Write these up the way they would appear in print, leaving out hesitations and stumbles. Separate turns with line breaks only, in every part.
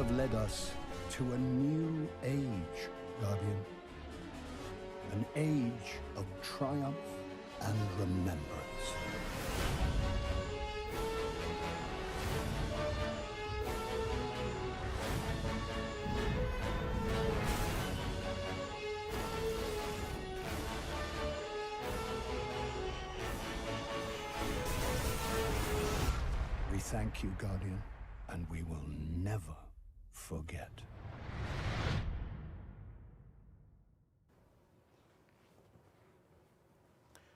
have led us to a new age, Guardian. An age of triumph and remembrance. We thank you, Guardian, and we will never forget.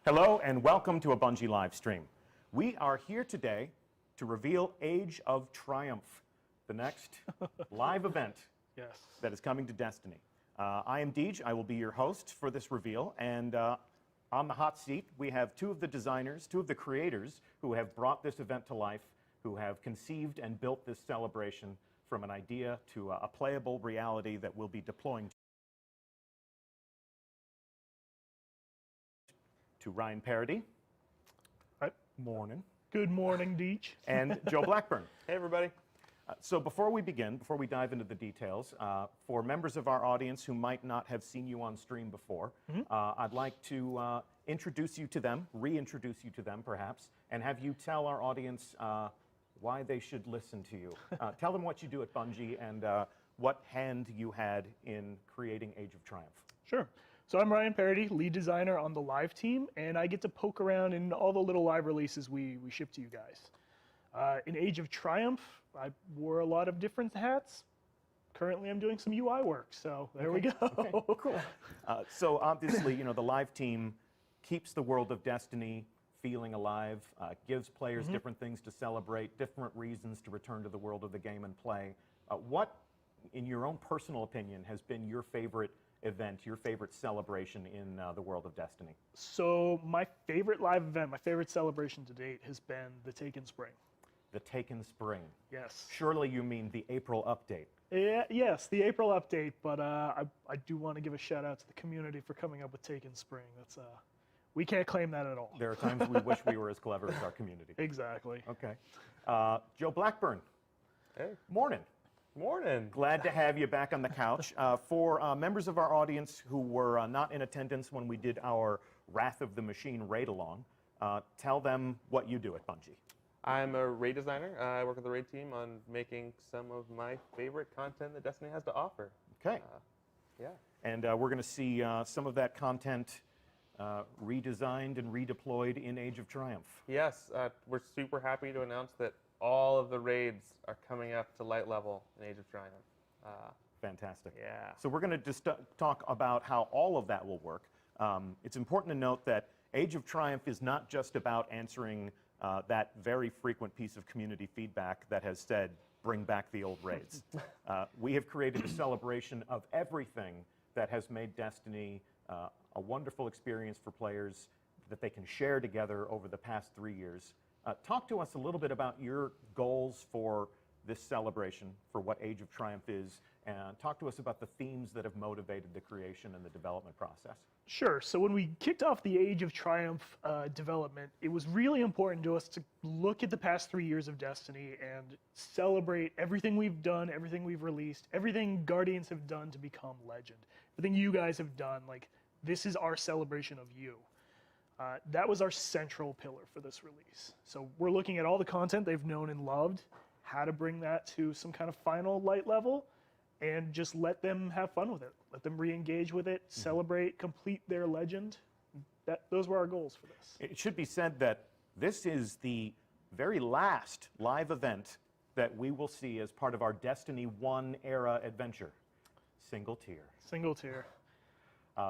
Hello and welcome to a Bungie live stream. We are here today to reveal Age of Triumph, the next live event that is coming to Destiny. I am Deej. I will be your host for this reveal, and on the hot seat we have two of the designers, two of the creators who have brought this event to life, who have conceived and built this celebration from an idea to a playable reality that we'll be deploying to Ryan Parody.
Hi.
Morning.
Good morning, Deej.
And Joe Blackburn.
Hey, everybody.
So before we begin, before we dive into the details, for members of our audience who might not have seen you on stream before, I'd like to introduce you to them, reintroduce you to them perhaps, and have you tell our audience why they should listen to you. Tell them what you do at Bungie and what hand you had in creating Age of Triumph.
Sure. So I'm Ryan Parody, lead designer on the live team, and I get to poke around in all the little live releases we ship to you guys. In Age of Triumph, I wore a lot of different hats. Currently, I'm doing some UI work, so there we go.
Okay, cool. So obviously, you know, the live team keeps the world of Destiny feeling alive, gives players different things to celebrate, different reasons to return to the world of the game and play. What, in your own personal opinion, has been your favorite event, your favorite celebration in the world of Destiny?
So my favorite live event, my favorite celebration to date has been the Taken Spring.
The Taken Spring.
Yes.
Surely you mean the April update.
Yeah, yes, the April update, but I do want to give a shout out to the community for coming up with Taken Spring. That's we can't claim that at all.
There are times we wish we were as clever as our community.
Exactly.
Okay. Joe Blackburn.
Hey.
Morning.
Morning.
Glad to have you back on the couch. For members of our audience who were not in attendance when we did our Wrath of the Machine raid along, tell them what you do at Bungie.
I'm a raid designer. I work with the raid team on making some of my favorite content that Destiny has to offer.
Okay.
Yeah.
And we're going to see some of that content redesigned and redeployed in Age of Triumph.
Yes, we're super happy to announce that all of the raids are coming up to light level in Age of Triumph.
Fantastic.
Yeah.
So we're going to just talk about how all of that will work. It's important to note that Age of Triumph is not just about answering that very frequent piece of community feedback that has said, bring back the old raids. We have created a celebration of everything that has made Destiny a wonderful experience for players that they can share together over the past 3 years. Talk to us a little bit about your goals for this celebration, for what Age of Triumph is, and talk to us about the themes that have motivated the creation and the development process.
Sure. So when we kicked off the Age of Triumph development, it was really important to us to look at the past 3 years of Destiny and celebrate everything we've done, everything we've released, everything Guardians have done to become legend, everything you guys have done. Like, this is our celebration of you. That was our central pillar for this release. So we're looking at all the content they've known and loved, how to bring that to some kind of final light level, and just let them have fun with it. Let them re-engage with it, celebrate, complete their legend. Those were our goals for this.
It should be said that this is the very last live event that we will see as part of our Destiny 1 era adventure. Single tier.
Single tier.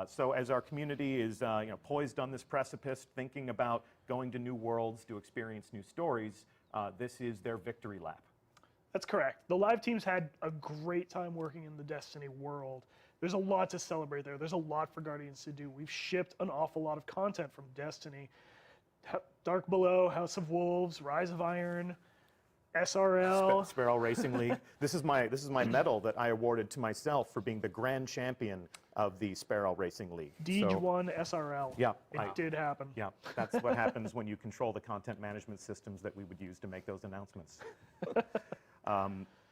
So as our community is poised on this precipice, thinking about going to new worlds to experience new stories, this is their victory lap.
That's correct. The live teams had a great time working in the Destiny world. There's a lot to celebrate there. There's a lot for Guardians to do. We've shipped an awful lot of content from Destiny. Dark Below, House of Wolves, Rise of Iron, SRL.
Sparrow Racing League. This is my medal that I awarded to myself for being the grand champion of the Sparrow Racing League.
Deej won SRL.
Yeah.
It did happen.
Yeah, that's what happens when you control the content management systems that we would use to make those announcements.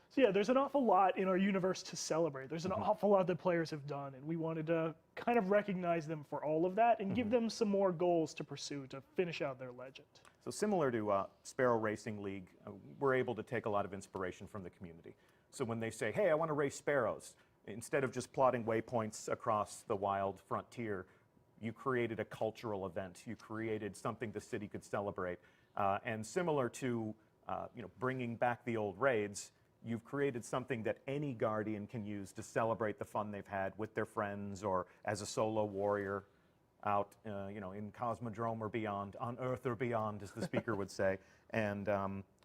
So yeah, there's an awful lot in our universe to celebrate. There's an awful lot that players have done, and we wanted to kind of recognize them for all of that and give them some more goals to pursue to finish out their legend.
So similar to Sparrow Racing League, we're able to take a lot of inspiration from the community. So when they say, hey, I want to race sparrows, instead of just plotting waypoints across the wild frontier, you created a cultural event. You created something the city could celebrate. And similar to bringing back the old raids, you've created something that any Guardian can use to celebrate the fun they've had with their friends or as a solo warrior out in Cosmodrome or beyond, on Earth or beyond, as the speaker would say. And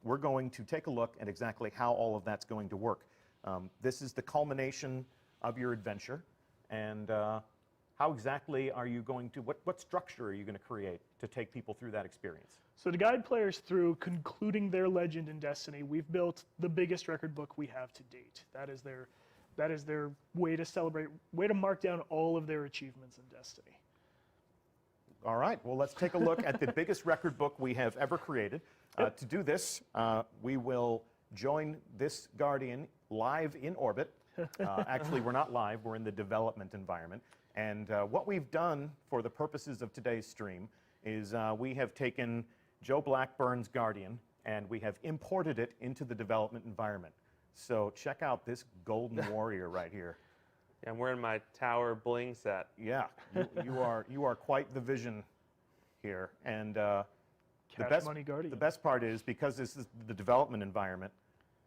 we're going to take a look at exactly how all of that's going to work. This is the culmination of your adventure. And how exactly are you going to, what structure are you going to create to take people through that experience?
So to guide players through concluding their legend in Destiny, we've built the biggest record book we have to date. That is their way to celebrate, way to mark down all of their achievements in Destiny.
All right, well, let's take a look at the biggest record book we have ever created. To do this, we will join this Guardian live in orbit. Actually, we're not live, we're in the development environment. And what we've done for the purposes of today's stream is we have taken Joe Blackburn's Guardian and we have imported it into the development environment. So check out this golden warrior right here.
Yeah, I'm wearing my tower bling set.
Yeah, you are quite the vision here. And the best part is, because this is the development environment,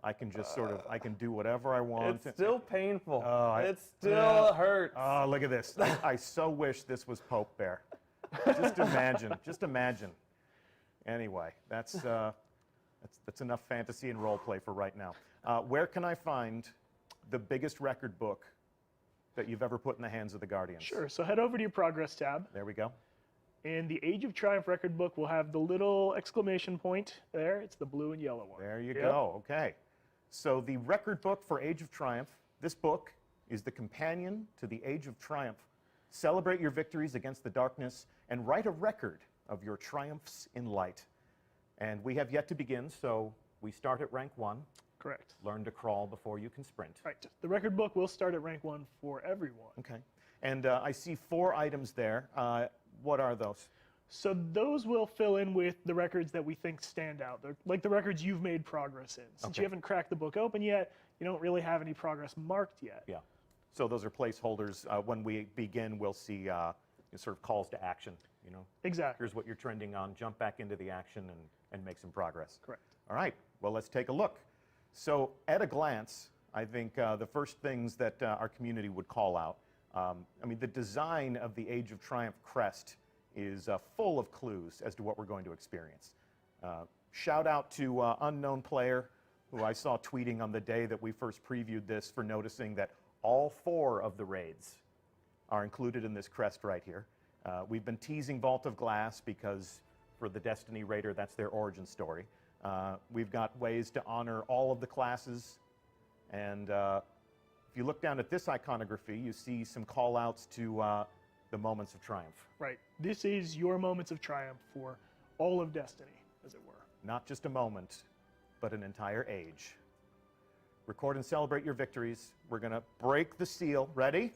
I can just I can do whatever I want.
It's still painful. It still
Yeah.
hurts.
Oh, look at this. I so wish this was Pope Bear. Just imagine. Anyway, that's enough fantasy and role play for right now. Where can I find the biggest record book that you've ever put in the hands of the Guardians?
Sure, so head over to your Progress tab.
There we go.
And the Age of Triumph record book will have the little exclamation point there. It's the blue and yellow one.
There you go, okay. So the record book for Age of Triumph, this book is the companion to the Age of Triumph. Celebrate your victories against the darkness and write a record of your triumphs in light. And we have yet to begin, so we start at rank 1.
Correct.
Learn to crawl before you can sprint.
Right. The record book will start at rank 1 for everyone.
Okay. And I see 4 items there. What are those?
So those will fill in with the records that we think stand out. They're like the records you've made progress in. Since you haven't cracked the book open yet, you don't really have any progress marked yet.
Yeah. So those are placeholders. When we begin, we'll see sort of calls to action.
Exactly.
Here's what you're trending on. Jump back into the action and make some progress.
Correct.
All right. Well, let's take a look. So at a glance, I think the first things that our community would call out, the design of the Age of Triumph crest is full of clues as to what we're going to experience. Shout out to Unknown Player, who I saw tweeting on the day that we first previewed this, for noticing that all 4 of the raids are included in this crest right here. We've been teasing Vault of Glass because for the Destiny Raider, that's their origin story. We've got ways to honor all of the classes, and if you look down at this iconography, you see some call-outs to the Moments of Triumph.
Right. This is your Moments of Triumph for all of Destiny, as it were.
Not just a moment, but an entire age. Record and celebrate your victories. We're going to break the seal. Ready?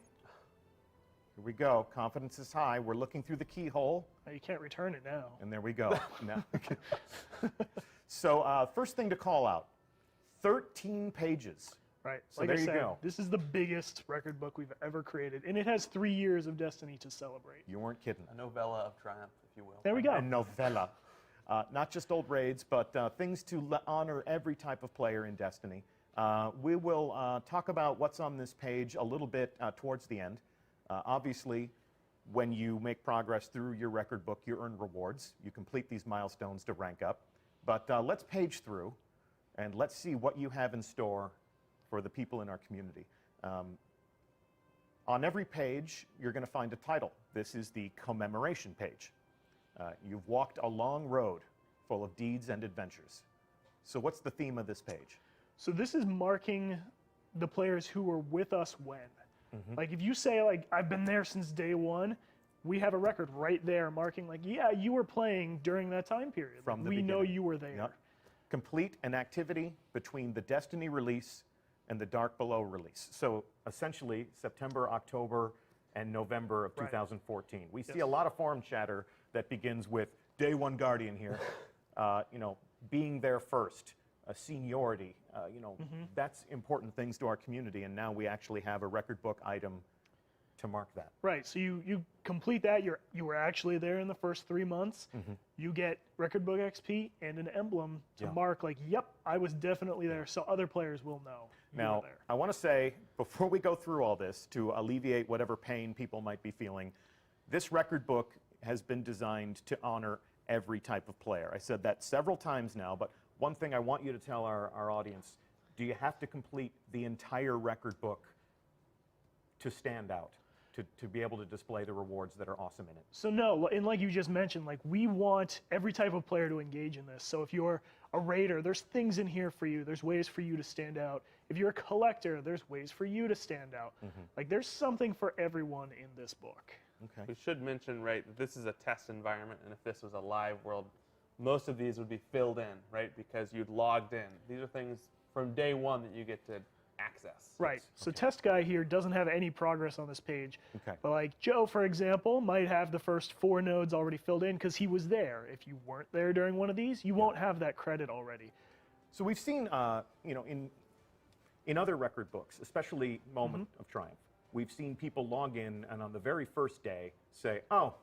Here we go. Confidence is high. We're looking through the keyhole.
You can't return it now.
And there we go. So first thing to call out, 13 pages.
Right.
So
like
there
I
you
said,
go.
This is the biggest record book we've ever created, and it has 3 years of Destiny to celebrate.
You weren't kidding.
A novella of triumph, if you will.
There we go.
A novella. Not just old raids, but things to honor every type of player in Destiny. We will talk about what's on this page a little bit towards the end. Obviously, when you make progress through your record book, you earn rewards. You complete these milestones to rank up. But let's page through, and let's see what you have in store for the people in our community. On every page, you're going to find a title. This is the commemoration page. You've walked a long road full of deeds and adventures. So what's the theme of this page?
So this is marking the players who were with us when. Like if you say, like, I've been there since day 1, we have a record right there marking, like, yeah, you were playing during that time period.
From the
we know
beginning.
you were there.
Yep. Complete an activity between the Destiny release and the Dark Below release. So essentially, September, October, and November of
Right.
2014. We see
Yes.
a lot of forum chatter that begins with Day One Guardian here, you know, being there first, seniority, you know, that's important things to our community, and now we actually have a record book item to mark that.
Right. So you complete that. You were actually there in the first 3 months. You get record book XP and an emblem to
Yeah.
mark like, yep, I was definitely there. So other players will know you
Now,
were there.
I want to say, before we go through all this, to alleviate whatever pain people might be feeling, this record book has been designed to honor every type of player. I said that several times now, but one thing I want you to tell our audience, do you have to complete the entire record book to stand out, to be able to display the rewards that are awesome in it?
So no, and like you just mentioned, like we want every type of player to engage in this. So if you're a raider, there's things in here for you. There's ways for you to stand out. If you're a collector, there's ways for you to stand out. Like there's something for everyone in this book.
Okay.
We should mention, right, that this is a test environment, and if this was a live world, most of these would be filled in, right, because you'd logged in. These are things from day one that you get to access.
Right. So Test Guy here doesn't have any progress on this page.
Okay.
But like Joe, for example, might have the first 4 nodes already filled in because he was there. If you weren't there during one of these, you won't have that credit already.
So we've seen, you know, in other record books, especially Moment of Triumph, we've seen people log in and on the very first day say, oh,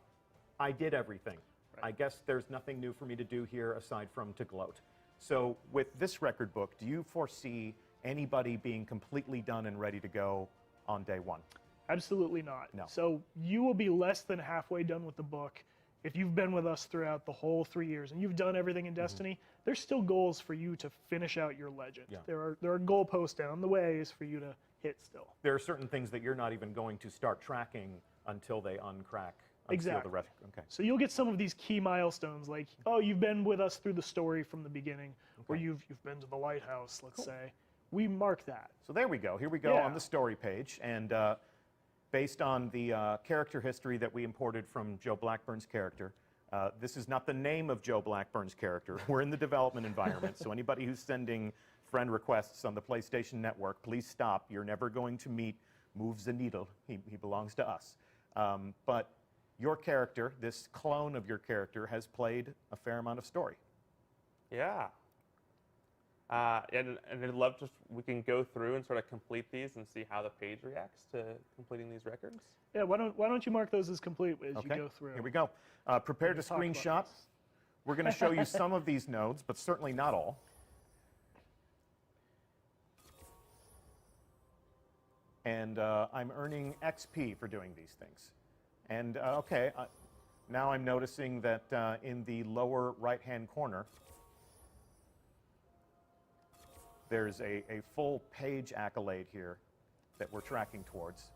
I did everything. I guess there's nothing new for me to do here aside from to gloat. So with this record book, do you foresee anybody being completely done and ready to go on day one?
Absolutely not.
No.
So you will be less than halfway done with the book if you've been with us throughout the whole 3 years and you've done everything in Destiny. There's still goals for you to finish out your legend.
Yeah.
There are goalposts down the ways for you to hit still.
There are certain things that you're not even going to start tracking until they uncrack, unseal
Exactly.
the rest. Okay.
So you'll get some of these key milestones, like, oh, you've been with us through the story from the beginning, or you've been to the lighthouse, let's say. We mark that.
So there we go. Here we go
Yeah.
on the story page. And based on the character history that we imported from Joe Blackburn's character, this is not the name of Joe Blackburn's character. We're in the development environment. So anybody who's sending friend requests on the PlayStation Network, please stop. You're never going to meet Move the Needle. He belongs to us. But your character, this clone of your character, has played a fair amount of story.
Yeah. And I'd love to, we can go through and sort of complete these and see how the page reacts to completing these records.
Yeah, why don't you mark those as complete as you
Okay,
go through?
here we go. Prepare to
We'll talk about
screenshot.
this.
We're going to show you some of these nodes, but certainly not all. And I'm earning XP for doing these things. And okay, now I'm noticing that in the lower right-hand corner, there's a full page accolade here that we're tracking towards.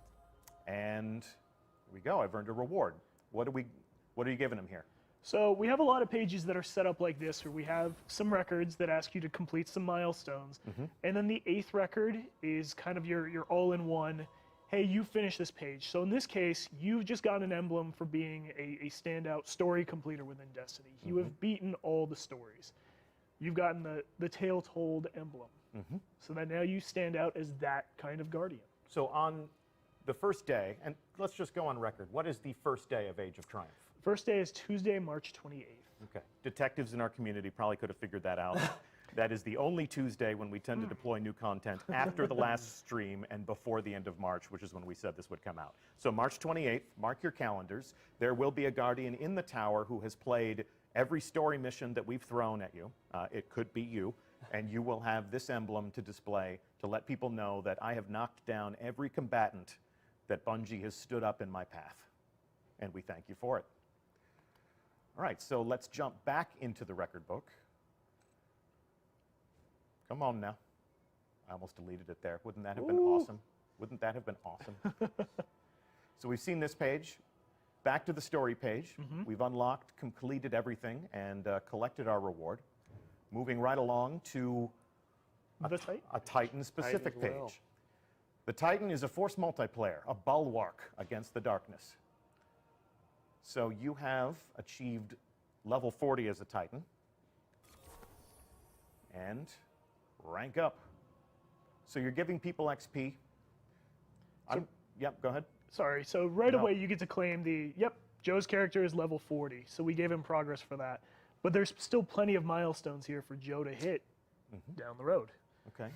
And here we go, I've earned a reward. What are you giving them here?
So we have a lot of pages that are set up like this, where we have some records that ask you to complete some milestones. And then the 8th record is kind of your all-in-one, hey, you finish this page. So in this case, you've just gotten an emblem for being a standout story completer within Destiny. You have beaten all the stories. You've gotten the tale told emblem. So that now you stand out as that kind of guardian.
So on the first day, and let's just go on record, what is the first day of Age of Triumph?
First day is Tuesday, March 28th.
Okay. Detectives in our community probably could have figured that out. That is the only Tuesday when we tend to deploy new content after the last stream and before the end of March, which is when we said this would come out. So March 28th, mark your calendars. There will be a guardian in the tower who has played every story mission that we've thrown at you. It could be you. And you will have this emblem to display to let people know that I have knocked down every combatant that Bungie has stood up in my path. And we thank you for it. All right, so let's jump back into the record book. Come on now. I almost deleted it there. Wouldn't that have been awesome? Wouldn't that have been awesome? So we've seen this page. Back to the story page. We've unlocked, completed everything, and collected our reward. Moving right along to a Titan-specific
Titan's will.
page. The Titan is a force multiplayer, a bulwark against the darkness. So you have achieved level 40 as a Titan and rank up. So you're giving people XP. Yep, go ahead.
Sorry, so right
No.
away you get to claim Joe's character is level 40, so we gave him progress for that. But there's still plenty of milestones here for Joe to hit down the road.
Okay.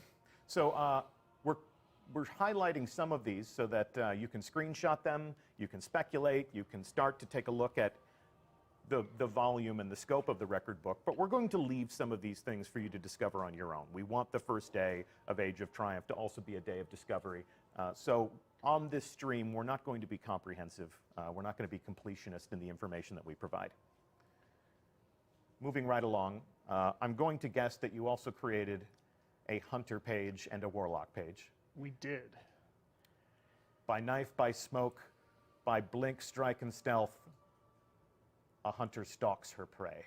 So we're highlighting some of these so that you can screenshot them, you can speculate, you can start to take a look at the volume and the scope of the record book, but we're going to leave some of these things for you to discover on your own. We want the first day of Age of Triumph to also be a day of discovery. So on this stream, we're not going to be comprehensive. We're not going to be completionist in the information that we provide. Moving right along, I'm going to guess that you also created a hunter page and a warlock page.
We did.
By knife, by smoke, by blink, strike, and stealth, a hunter stalks her prey.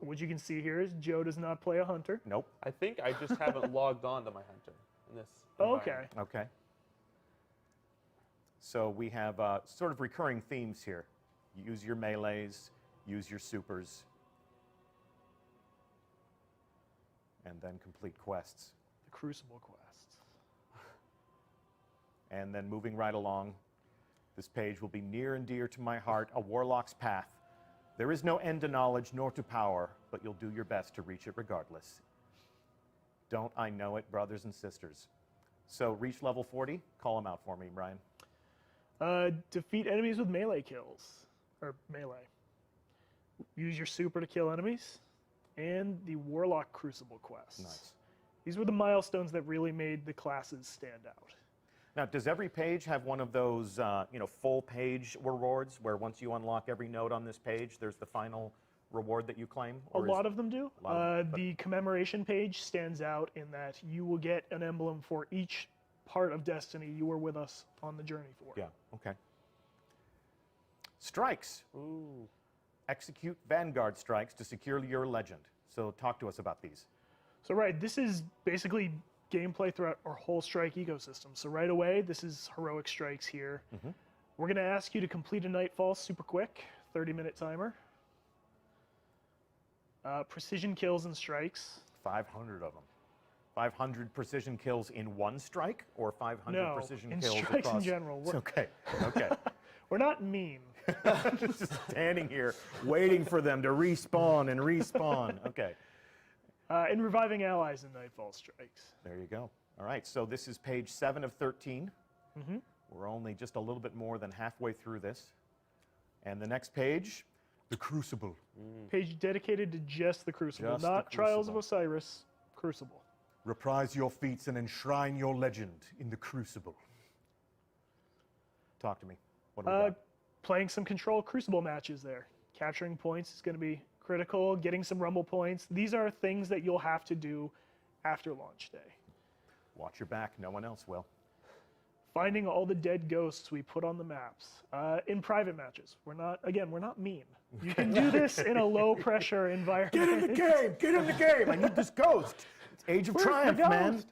What you can see here is Joe does not play a hunter.
Nope.
I think I just haven't logged on to my hunter in this
Okay.
environment.
Okay. So we have sort of recurring themes here. Use your melees, use your supers, and then complete quests.
The Crucible quests.
And then moving right along, this page will be near and dear to my heart, a warlock's path. There is no end to knowledge nor to power, but you'll do your best to reach it regardless. Don't I know it, brothers and sisters? So reach level 40, call them out for me, Brian.
Defeat enemies with melee kills, or melee. Use your super to kill enemies, and the Warlock Crucible quests.
Nice.
These were the milestones that really made the classes stand out.
Now, does every page have one of those, full page rewards where once you unlock every node on this page, there's the final reward that you claim?
A lot of them do.
A lot of them, but-
The commemoration page stands out in that you will get an emblem for each part of Destiny you were with us on the journey for.
Yeah, okay. Strikes.
Ooh.
Execute Vanguard strikes to secure your legend. So talk to us about these.
So right, this is basically gameplay throughout our whole strike ecosystem. So right away, this is heroic strikes here. We're going to ask you to complete a Nightfall super quick, 30-minute timer. Precision kills and strikes.
500 of them. 500 precision kills in one strike, or 500 precision
in
kills
strikes
across?
in general.
Okay, okay.
We're not mean.
Just standing here waiting for them to respawn and respawn. Okay,
And reviving allies in Nightfall strikes.
there you go. All right, so this is page 7 of 13. We're only just a little bit more than halfway through this. And the next page, the Crucible.
Page dedicated to just the Crucible,
Just the
not Trials of
Crucible.
Osiris, Crucible.
Reprise your feats and enshrine your legend in the Crucible. Talk to me. What do we got?
Playing some Control Crucible matches there. Capturing points is going to be critical, getting some Rumble points. These are things that you'll have to do after launch day.
Watch your back, no one else will.
Finding all the dead ghosts we put on the maps in private matches. We're not mean. You can do this in a low pressure environment.
Get in the game! Get in the game! I need this ghost! It's Age of
Where's the
Triumph, man!
ghost?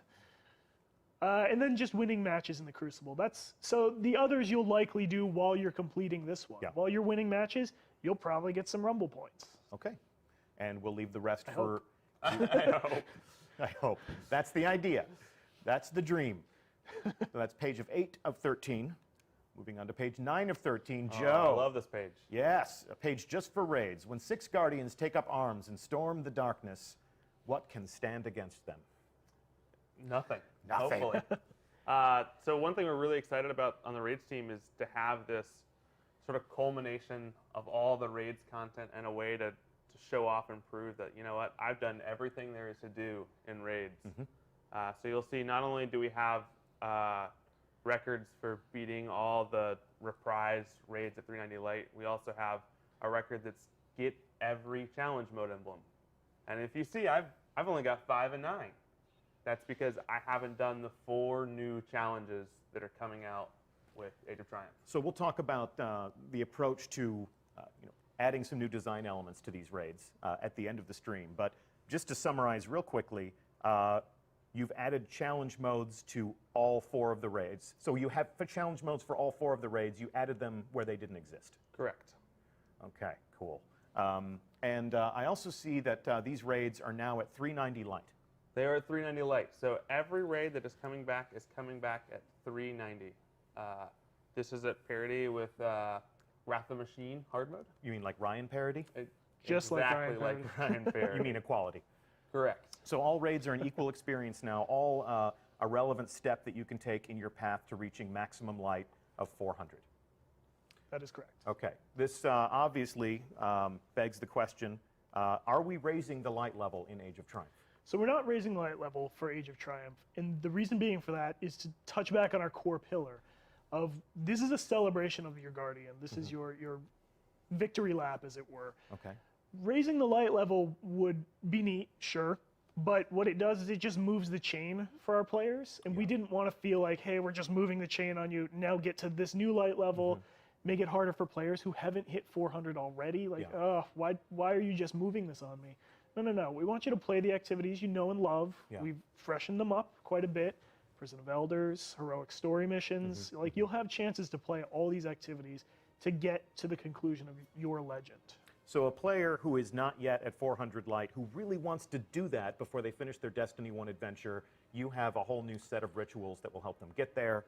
And then just winning matches in the Crucible. So the others you'll likely do while you're completing this one.
Yeah.
While you're winning matches, you'll probably get some Rumble points.
Okay. And we'll leave the rest
I
for...
hope.
I hope. That's the idea. That's the dream. So that's page 8 of 13. Moving on to page 9 of 13. Joe.
I love this page.
Yes, a page just for raids. When 6 Guardians take up arms and storm the darkness, what can stand against them?
Nothing.
Nothing.
Hopefully. So one thing we're really excited about on the raids team is to have this sort of culmination of all the raids content and a way to show off and prove that, you know what, I've done everything there is to do in raids. So you'll see not only do we have records for beating all the reprise raids at 390 Light, we also have a record that's get every challenge mode emblem. And if you see, I've only got 5 and 9. That's because I haven't done the 4 new challenges that are coming out with Age of Triumph.
So we'll talk about the approach to adding some new design elements to these raids at the end of the stream. But just to summarize real quickly, you've added challenge modes to all 4 of the raids. So you have challenge modes for all 4 of the raids. You added them where they didn't exist.
Correct.
Okay, cool. And I also see that these raids are now at 390 Light.
They are at 390 light. So every raid that is coming back at 390. This is at parity with Wrath of the Machine hard mode.
You mean like Ryan parody?
Just like
exactly
Ryan
like Ryan parody.
You mean equality?
Correct.
So all raids are an equal experience now, all a relevant step that you can take in your path to reaching maximum light of 400.
That is correct.
Okay. This obviously begs the question, are we raising the light level in Age of Triumph?
So we're not raising the light level for Age of Triumph, and the reason being for that is to touch back on our core pillar of this is a celebration of your Guardian. This is your victory lap, as it were.
Okay.
Raising the light level would be neat, sure, but what it does is it just moves the chain for our players, and we didn't want to feel like, hey, we're just moving the chain on you, now get to this new light level, make it harder for players who haven't hit 400 already, like, oh, why are you just moving this on me? No. We want you to play the activities you know and love.
Yeah.
We've freshened them up quite a bit. Prison of Elders, heroic story missions. Like, you'll have chances to play all these activities to get to the conclusion of your legend.
So a player who is not yet at 400 light, who really wants to do that before they finish their Destiny 1 adventure, you have a whole new set of rituals that will help them get there.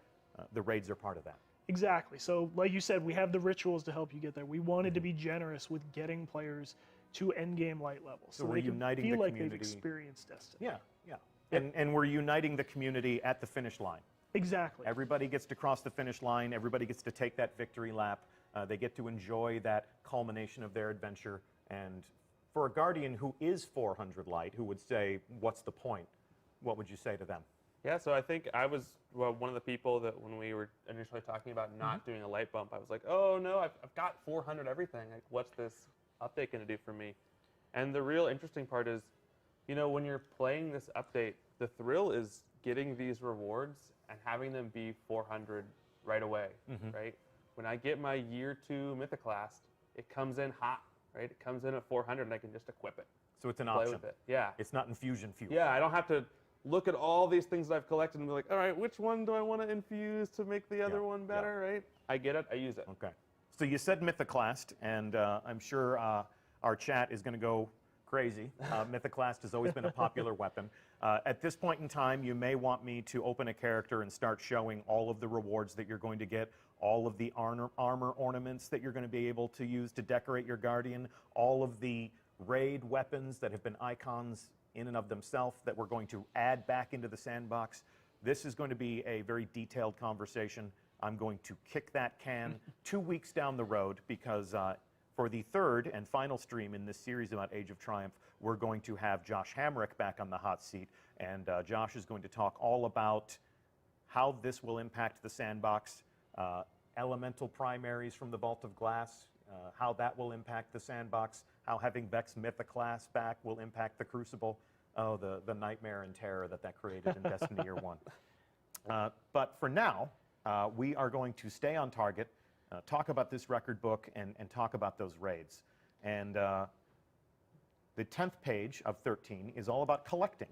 The raids are part of that.
Exactly. So, like you said, we have the rituals to help you get there. We wanted to be generous with getting players to endgame light levels, so
we're
they can
uniting
feel
the
like they've
community.
experienced Destiny.
Yeah. And we're uniting the community at the finish line.
Exactly.
Everybody gets to cross the finish line. Everybody gets to take that victory lap. They get to enjoy that culmination of their adventure. And for a Guardian who is 400 light, who would say, what's the point? What would you say to them?
Yeah, so I think I was one of the people that when we were initially talking about not doing a light bump, I was like, oh no, I've got 400 everything. Like, what's this update going to do for me? And the real interesting part is, you know, when you're playing this update, the thrill is getting these rewards and having them be 400 right away, right? When I get my year 2 Mythoclast, it comes in hot, right? It comes in at 400 and I can just equip it.
So it's an
play
option.
with it. Yeah.
It's not infusion fuel.
Yeah, I don't have to look at all these things that I've collected and be like, all right, which one do I want to infuse to make the other one better, right? I get it, I use it.
Okay. So you said Mythoclast, and I'm sure our chat is going to go crazy. Mythoclast has always been a popular weapon. At this point in time, you may want me to open a character and start showing all of the rewards that you're going to get, all of the armor ornaments that you're going to be able to use to decorate your Guardian, all of the raid weapons that have been icons in and of themselves that we're going to add back into the sandbox. This is going to be a very detailed conversation. I'm going to kick that can 2 weeks down the road because for the third and final stream in this series about Age of Triumph, we're going to have Josh Hamrick back on the hot seat, and Josh is going to talk all about how this will impact the sandbox, elemental primaries from the Vault of Glass, how that will impact the sandbox, how having Vex Mythoclast back will impact the Crucible. Oh, the nightmare and terror that created in Destiny Year 1. But for now, we are going to stay on target, talk about this record book, and talk about those raids. And the 10th page of 13 is all about collecting.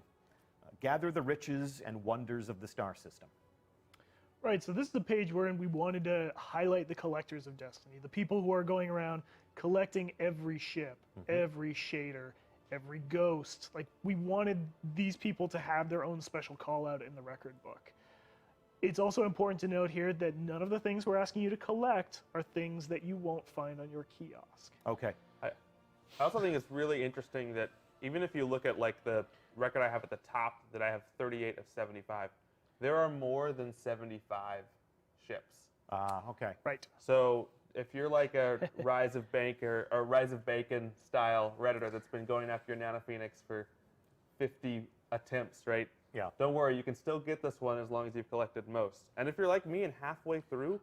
Gather the riches and wonders of the star system.
Right, so this is the page wherein we wanted to highlight the collectors of Destiny, the people who are going around collecting every ship, every shader, every ghost. Like, we wanted these people to have their own special call out in the record book. It's also important to note here that none of the things we're asking you to collect are things that you won't find on your kiosk.
Okay.
I also think it's really interesting that even if you look at like the record I have at the top, that I have 38 of 75, there are more than 75 ships.
Okay.
Right.
So if you're like a Rise of Banker or Rise of Bacon style Redditor that's been going after your Nano Phoenix for 50 attempts, right?
Yeah.
Don't worry, you can still get this one as long as you've collected most. And if you're like me and halfway through,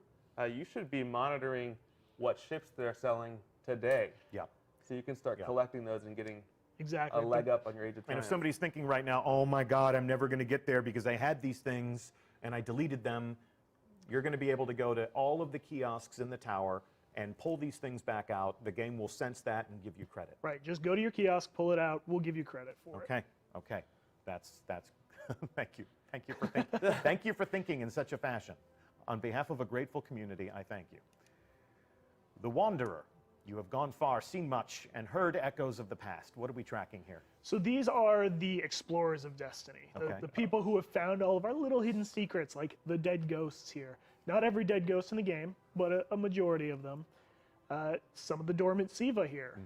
you should be monitoring what ships they're selling today.
Yeah.
So you can start collecting those and getting
Exactly.
a leg up on your Age of
And
Triumph.
if somebody's thinking right now, oh my God, I'm never going to get there because I had these things and I deleted them, you're going to be able to go to all of the kiosks in the tower and pull these things back out. The game will sense that and give you credit.
Right, just go to your kiosk, pull it out, we'll give you credit for it.
Okay. That's thank you. Thank you for thinking in such a fashion. On behalf of a grateful community, I thank you. The Wanderer You have gone far, seen much, and heard echoes of the past. What are we tracking here?
So these are the explorers of Destiny,
Okay.
the people who have found all of our little hidden secrets, like the dead ghosts here. Not every dead ghost in the game, but a majority of them. Some of the dormant Siva here.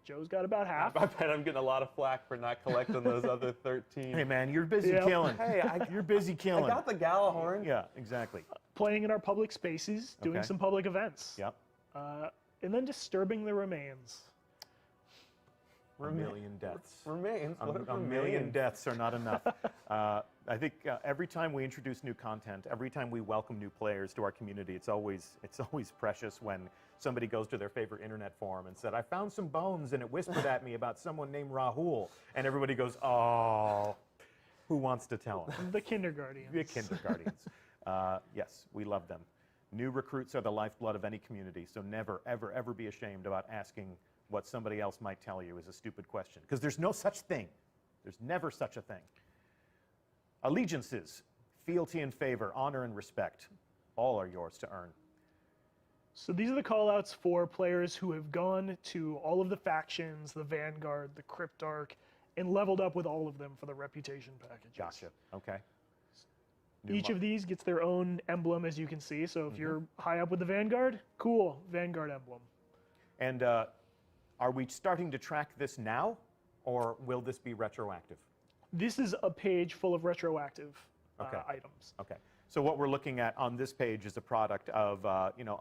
Joe's got about half.
I bet I'm getting a lot of flack for not collecting those other 13.
Hey man, you're busy
Yep.
killing.
Hey,
You're busy
I
killing.
got the Galahorn.
Yeah, exactly.
Playing in our public spaces, doing
Okay.
some public events.
Yep.
And then disturbing the remains.
A million deaths.
Remains. What if
A million deaths are not enough. I think every time we introduce new content, every time we welcome new players to our community, it's always precious when somebody goes to their favorite internet forum and said, "I found some bones and it whispered at me about someone named Rahul," and everybody goes, "Oh, who wants to tell him?"
The kindergartens.
The kindergartens. Yes, we love them. New recruits are the lifeblood of any community, so never, ever, ever be ashamed about asking what somebody else might tell you is a stupid question, because there's no such thing. There's never such a thing. Allegiances, fealty and favor, honor and respect, all are yours to earn.
So these are the callouts for players who have gone to all of the factions, the Vanguard, the Cryptarch, and leveled up with all of them for the reputation packages.
Gotcha. Okay.
Each of these gets their own emblem, as you can see. So if you're high up with the Vanguard, cool, Vanguard emblem.
And are we starting to track this now, or will this be retroactive?
This is a page full of retroactive
Okay.
items.
Okay. So what we're looking at on this page is a product of,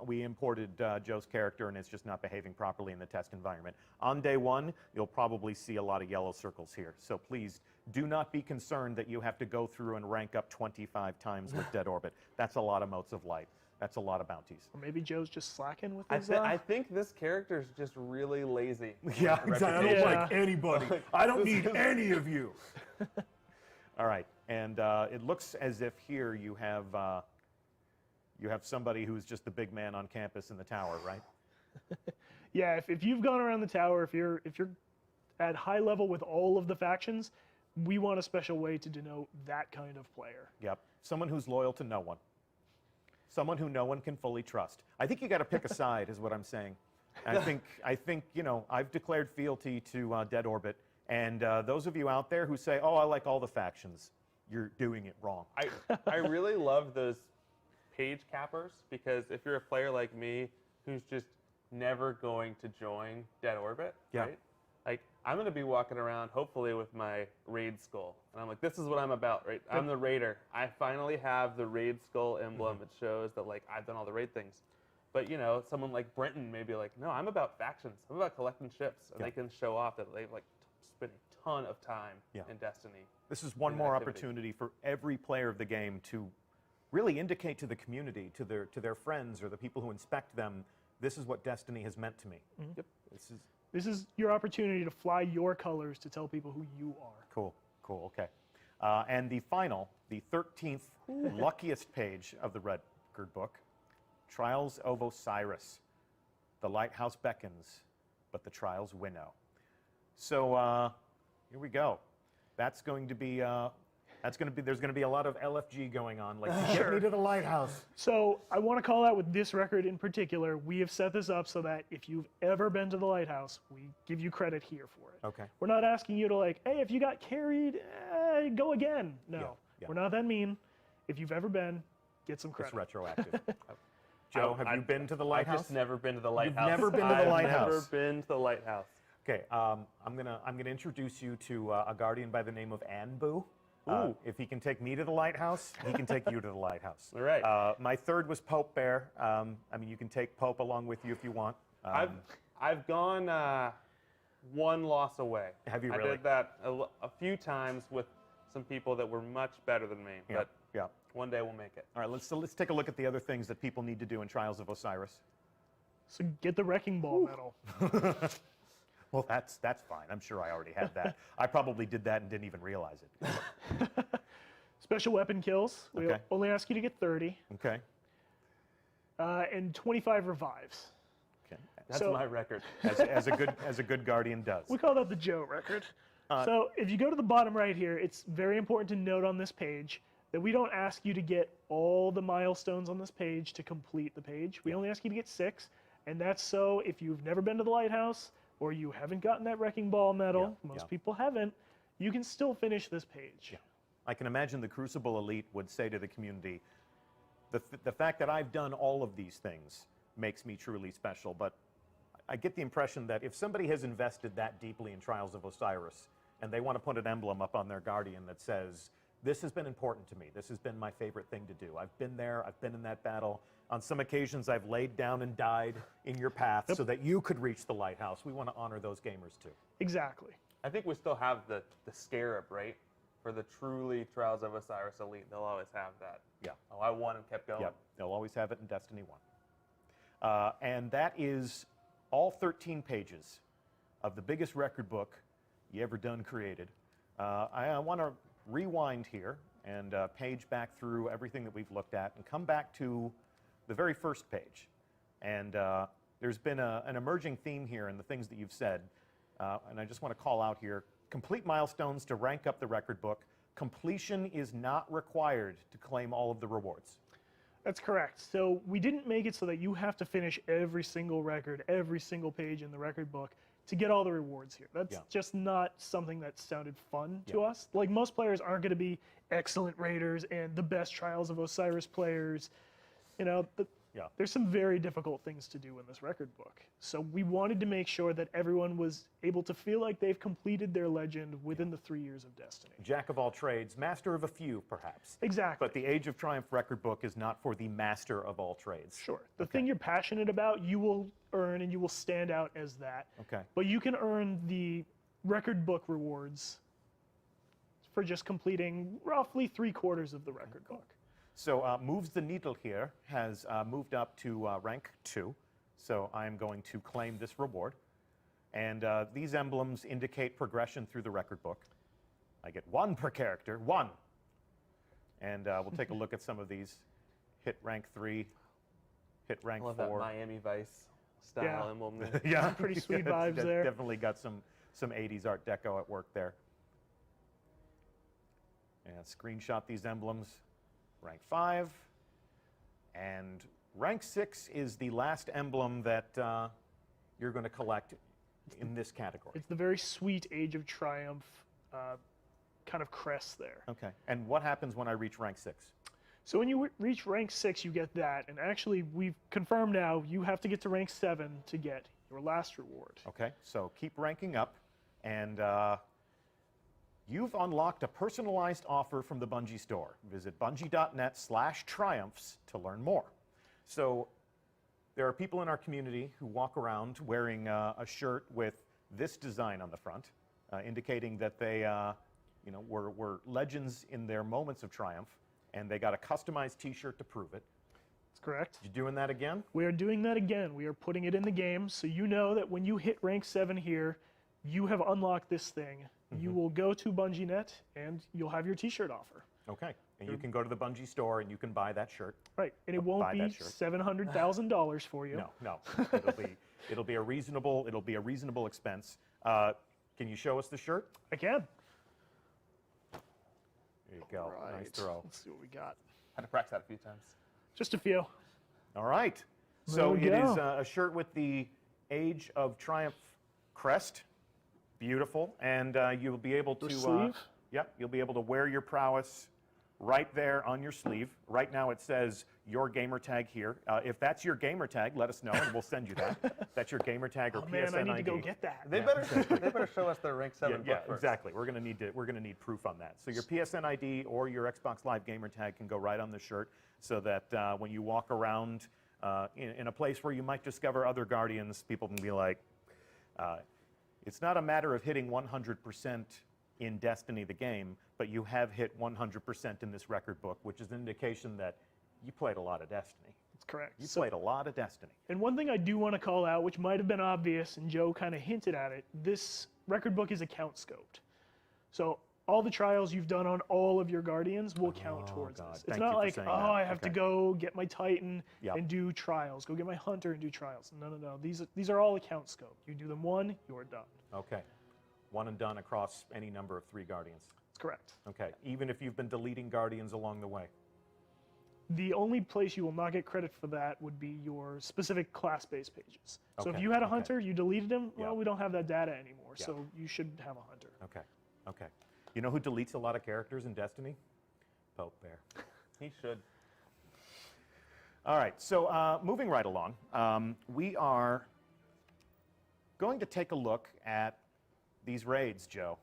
we imported Joe's character and it's just not behaving properly in the test environment. On day one, you'll probably see a lot of yellow circles here. So please do not be concerned that you have to go through and rank up 25 times with Dead Orbit. That's a lot of motes of light. That's a lot of bounties.
Or maybe Joe's just slacking with
I,
his...
I think this character is just really lazy.
Yeah, exactly. I don't
Yeah.
like anybody. I don't need any of you. All right, and it looks as if here you have somebody who's just the big man on campus in the tower, right?
Yeah, if you've gone around the tower, if you're at high level with all of the factions, we want a special way to denote that kind of player.
Yep. Someone who's loyal to no one. Someone who no one can fully trust. I think you got to pick a side, is what I'm saying. I think I've declared fealty to Dead Orbit, and those of you out there who say, "Oh, I like all the factions," you're doing it wrong.
I really love those page cappers, because if you're a player like me who's just never going to join Dead Orbit,
Yeah.
right? Like, I'm going to be walking around, hopefully, with my raid skull. And I'm like, this is what I'm about, right? I'm the raider. I finally have the raid skull emblem. It shows that, like, I've done all the raid things. But, someone like Brenton may be like, no, I'm about factions. I'm about collecting ships. And
Yeah.
they can show off that they've, like, spent a ton of time
Yeah.
in Destiny.
This is one
in
more
activity.
opportunity for every player of the game to really indicate to the community, to their friends or the people who inspect them, this is what Destiny has meant to me.
Yep.
This is your opportunity to fly your colors to tell people who you are.
Cool, okay. And the 13th luckiest page of the record book, Trials of Osiris. The lighthouse beckons, but the trials winnow. So here we go. There's going to be a lot of LFG going on, like, get me to the lighthouse.
So I want to call out with this record in particular, we have set this up so that if you've ever been to the lighthouse, we give you credit here for it.
Okay.
We're not asking you to, like, hey, if you got carried, go again. No,
yeah.
We're not that mean. If you've ever been, get some credit.
It's retroactive. Joe, have you been to the lighthouse?
I've just never been to the lighthouse.
never been to the lighthouse?
I've never been to the lighthouse.
Okay, I'm gonna introduce you to a guardian by the name of Anbu.
Ooh.
If he can take me to the lighthouse, he can take you to the lighthouse.
All right.
My third was Pope Bear. You can take Pope along with you if you want.
I've gone one loss away.
Have you
I
really?
did that a few times with some people that were much better than me.
Yeah,
But
yeah.
one day we'll make it.
All right, let's take a look at the other things that people need to do in Trials of Osiris.
So get the Wrecking Ball medal.
Well, that's fine. I'm sure I already had that. I probably did that and didn't even realize it.
Special weapon kills. We
Okay.
only ask you to get 30.
Okay.
And 25 revives.
Okay.
That's
So-
my record.
As a good guardian does.
We call that the Joe record. So if you go to the bottom right here, it's very important to note on this page that we don't ask you to get all the milestones on this page to complete the page. We only ask you to get 6, And that's so if you've never been to the lighthouse or you haven't gotten that wrecking ball medal, most people haven't, you can still finish this page.
Yeah. I can imagine the Crucible Elite would say to the community, the fact that I've done all of these things makes me truly special, but I get the impression that if somebody has invested that deeply in Trials of Osiris and they want to put an emblem up on their Guardian that says, this has been important to me, this has been my favorite thing to do, I've been there, I've been in that battle, on some occasions I've laid down and died in your path so that you could reach the lighthouse, we want to honor those gamers too.
Exactly.
I think we still have the scarab, right? For the truly Trials of Osiris Elite, they'll always have that.
Yeah.
Oh, I won and kept going.
Yep, they'll always have it in Destiny 1. And that is all 13 pages of the biggest record book you ever done created. I want to rewind here and page back through everything that we've looked at and come back to the very first page. And there's been an emerging theme here in the things that you've said, and I just want to call out here, complete milestones to rank up the record book. Completion is not required to claim all of the rewards.
That's correct. So we didn't make it so that you have to finish every single record, every single page in the record book to get all the rewards here. That's just not something that sounded fun to us. Like, most players aren't going to be excellent raiders and the best Trials of Osiris players. You know, there's some very difficult things to do in this record book. So we wanted to make sure that everyone was able to feel like they've completed their legend within the 3 years of Destiny.
Jack of all trades, master of a few, perhaps.
Exactly.
But the Age of Triumph record book is not for the master of all trades.
Sure. The thing you're passionate about, you will earn and you will stand out as that.
Okay.
But you can earn the record book rewards for just completing roughly 3/4 of the record book.
So Moves the Needle here has moved up to rank 2. So I'm going to claim this reward. And these emblems indicate progression through the record book. I get 1 per character, 1. And we'll take a look at some of these. Hit rank 3, hit rank 4.
I love that Miami Vice style emblem there.
Yeah,
Pretty sweet vibes there.
Definitely got some 80s Art Deco at work there. And screenshot these emblems. Rank 5. And rank 6 is the last emblem that you're going to collect in this category.
It's the very sweet Age of Triumph kind of crest there.
Okay. And what happens when I reach rank 6?
So when you reach rank 6, you get that. And actually, we've confirmed now you have to get to rank 7 to get your last reward.
Okay. So keep ranking up. And you've unlocked a personalized offer from the Bungie store. Visit bungie.net/triumphs to learn more. So there are people in our community who walk around wearing a shirt with this design on the front, indicating that they were legends in their moments of triumph, and they got a customized t-shirt to prove it.
That's correct.
You doing that again?
We are doing that again. We are putting it in the game, so you know that when you hit rank 7 here, you have unlocked this thing. You will go to Bungie.net and you'll have your t-shirt offer.
Okay. And you can go to the Bungie store and you can buy that shirt.
Right. And it won't be $700,000 for you.
No. It'll be a reasonable expense. Can you show us the shirt?
I can.
There you go.
Right.
Nice throw.
Let's see what we got.
Had to practice that a few times.
Just a few.
All right. So it is a shirt with the Age of Triumph crest. Beautiful. And you'll be able to
sleeve?
Yep, you'll be able to wear your prowess right there on your sleeve. Right now it says your gamer tag here. If that's your gamer tag, let us know and we'll send you that. That's your gamer tag or PSN
Man, I need
ID.
to go get that.
They better show us their rank 7 book first.
Exactly. We're gonna need proof on that. So your PSN ID or your Xbox Live gamer tag can go right on the shirt, so that when you walk around in a place where you might discover other Guardians, people can be like, it's not a matter of hitting 100% in Destiny the game, but you have hit 100% in this record book, which is an indication that you played a lot of Destiny.
That's correct.
You played a lot of Destiny.
And one thing I do want to call out, which might have been obvious, and Joe kind of hinted at it, this record book is account scoped. So all the trials you've done on all of your Guardians will count towards this. It's not like, I have to go get my Titan and do trials, go get my Hunter and do trials. No. These are all account scoped. You do them one, you're done.
Okay. One and done across any number of 3 Guardians.
That's correct.
Okay. Even if you've been deleting Guardians along the way.
The only place you will not get credit for that would be your specific class-based pages. So if
Okay,
you had a
okay.
hunter, you deleted him,
Yeah.
well, we don't have that data anymore,
Yeah.
so you should have a hunter.
Okay, okay. You know who deletes a lot of characters in Destiny? Pope Bear.
He should.
All right, so moving right along, we are going to take a look at these raids, Joe.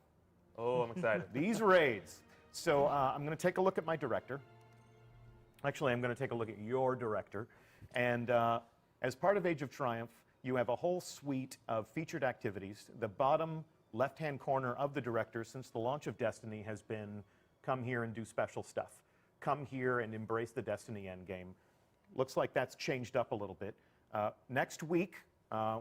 Oh, I'm excited.
These raids. So I'm going to take a look at my director. Actually, I'm going to take a look at your director. And as part of Age of Triumph, you have a whole suite of featured activities. The bottom left-hand corner of the director, since the launch of Destiny, has been come here and do special stuff. Come here and embrace the Destiny endgame. Looks like that's changed up a little bit. Next week,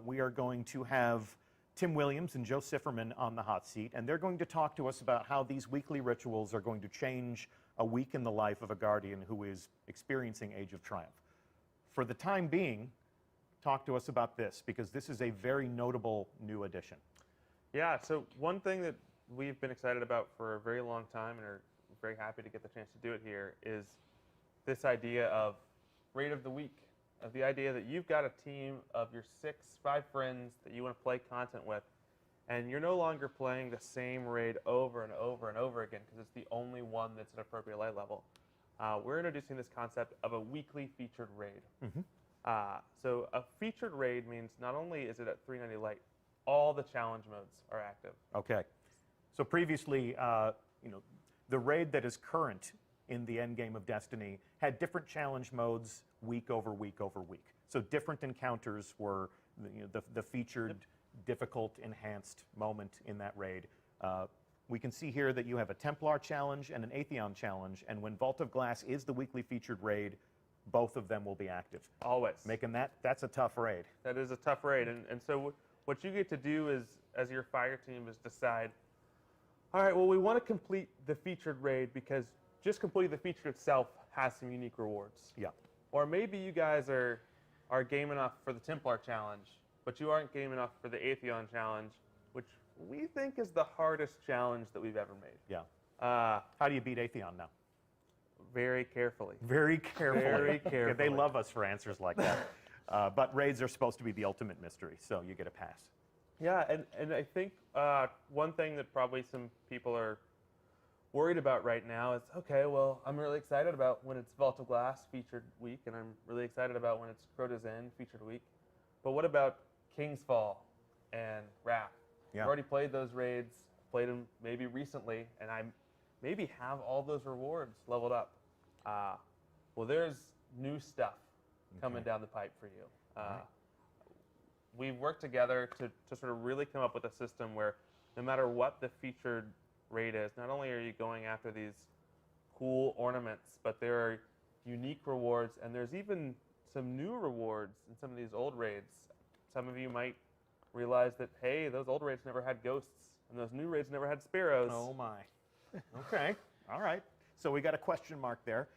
we are going to have Tim Williams and Joe Sifferman on the hot seat, and they're going to talk to us about how these weekly rituals are going to change a week in the life of a Guardian who is experiencing Age of Triumph. For the time being, talk to us about this, because this is a very notable new addition.
Yeah, so one thing that we've been excited about for a very long time and are very happy to get the chance to do it here is this idea of raid of the week, of the idea that you've got a team of your 5 friends that you want to play content with, and you're no longer playing the same raid over and over and over again because it's the only one that's an appropriate light level. We're introducing this concept of a weekly featured raid. So a featured raid means not only is it at 390 light, all the challenge modes are active.
Okay. So previously, you know, the raid that is current in the endgame of Destiny had different challenge modes week over week over week. So different encounters were the featured, difficult, enhanced moment in that raid. We can see here that you have a Templar challenge and an Atheon challenge, and when Vault of Glass is the weekly featured raid, both of them will be active.
Always.
Making that's a tough raid.
That is a tough raid. And so what you get to do is, as your fire team, is decide, all right, well, we want to complete the featured raid because just completing the feature itself has some unique rewards.
Yeah.
Or maybe you guys are game enough for the Templar challenge, but you aren't game enough for the Atheon challenge, which we think is the hardest challenge that we've ever made.
Yeah. How do you beat Atheon now?
Very carefully.
Very carefully.
Very carefully.
They love us for answers like that. But raids are supposed to be the ultimate mystery, so you get a pass.
Yeah, and I think one thing that probably some people are worried about right now is, okay, well, I'm really excited about when it's Vault of Glass featured week, and I'm really excited about when it's Crota's End featured week. But what about King's Fall and Wrath?
Yeah.
I've already played those raids, played them maybe recently, and I maybe have all those rewards leveled up. Well, there's new stuff coming down the pipe for you.
Right.
We've worked together to sort of really come up with a system where no matter what the featured raid is, not only are you going after these cool ornaments, but there are unique rewards, and there's even some new rewards in some of these old raids. Some of you might realize that, hey, those old raids never had ghosts, and those new raids never had sparrows.
Oh my. Okay. All right. So we got a question mark there.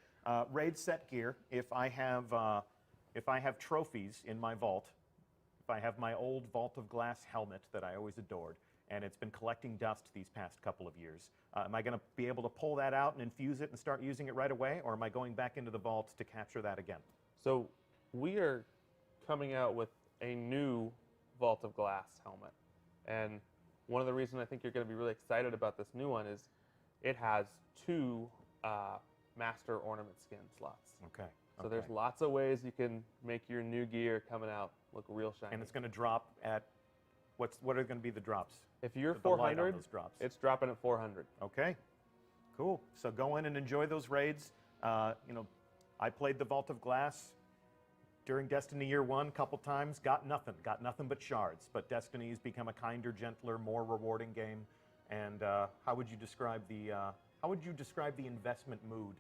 Raid set gear. If I have trophies in my vault, if I have my old Vault of Glass helmet that I always adored, and it's been collecting dust these past couple of years, am I going to be able to pull that out and infuse it and start using it right away, or am I going back into the vault to capture that again?
So we are coming out with a new Vault of Glass helmet. And one of the reasons I think you're going to be really excited about this new one is it has 2 master ornament skin slots.
Okay.
So there's lots of ways you can make your new gear coming out look real shiny.
And it's going to drop at, what are going to be the drops?
If you're
The light on
400,
those drops.
it's dropping at 400.
Okay, cool. So go in and enjoy those raids. You know, I played the Vault of Glass during Destiny Year 1 a couple times. Got nothing but shards. But Destiny's become a kinder, gentler, more rewarding game. And how would you describe the investment mood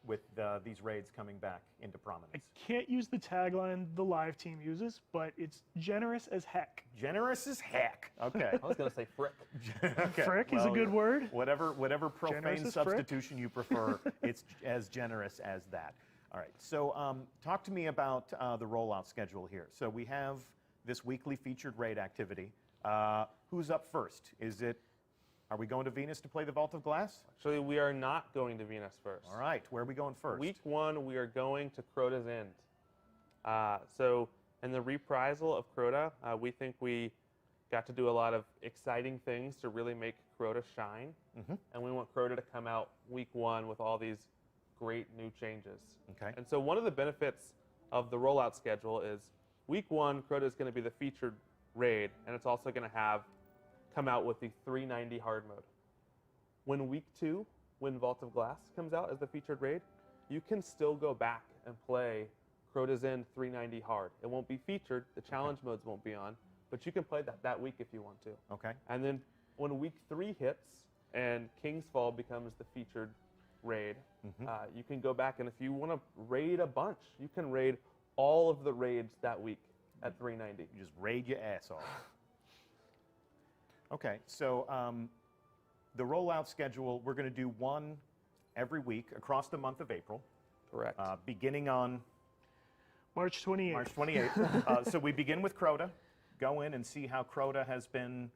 with these raids coming back into prominence?
I can't use the tagline the live team uses, but it's generous as heck.
Generous as heck. Okay.
I was going to say frick.
Okay.
Frick is a good word.
Whatever
Generous
profane
as
substitution you prefer, it's as generous as that. All right, so talk to me about the rollout schedule here. So we have this weekly featured raid activity. Who's up first? Is it Are we going to Venus to play the Vault of Glass?
Actually, we are not going to Venus first.
All right, where are we going first?
Week 1, we are going to Crota's End. So in the reprisal of Crota, we think we got to do a lot of exciting things to really make Crota shine. And we want Crota to come out week 1 with all these great new changes.
Okay.
And so one of the benefits of the rollout schedule is week 1, Crota is going to be the featured raid, and it's also going to come out with the 390 hard mode. When week 2, when Vault of Glass comes out as the featured raid, you can still go back and play Crota's End 390 hard. It won't be featured, the challenge modes won't be on, but you can play that week if you want to.
Okay.
And then when week 3 hits and King's Fall becomes the featured raid, you can go back, and if you want to raid a bunch, you can raid all of the raids that week at 390.
You just raid your ass off. Okay, so the rollout schedule, we're going to do one every week across the month of April.
Correct.
Beginning on
March 28th.
March 28th. So we begin with Crota, go in and see how Crota has been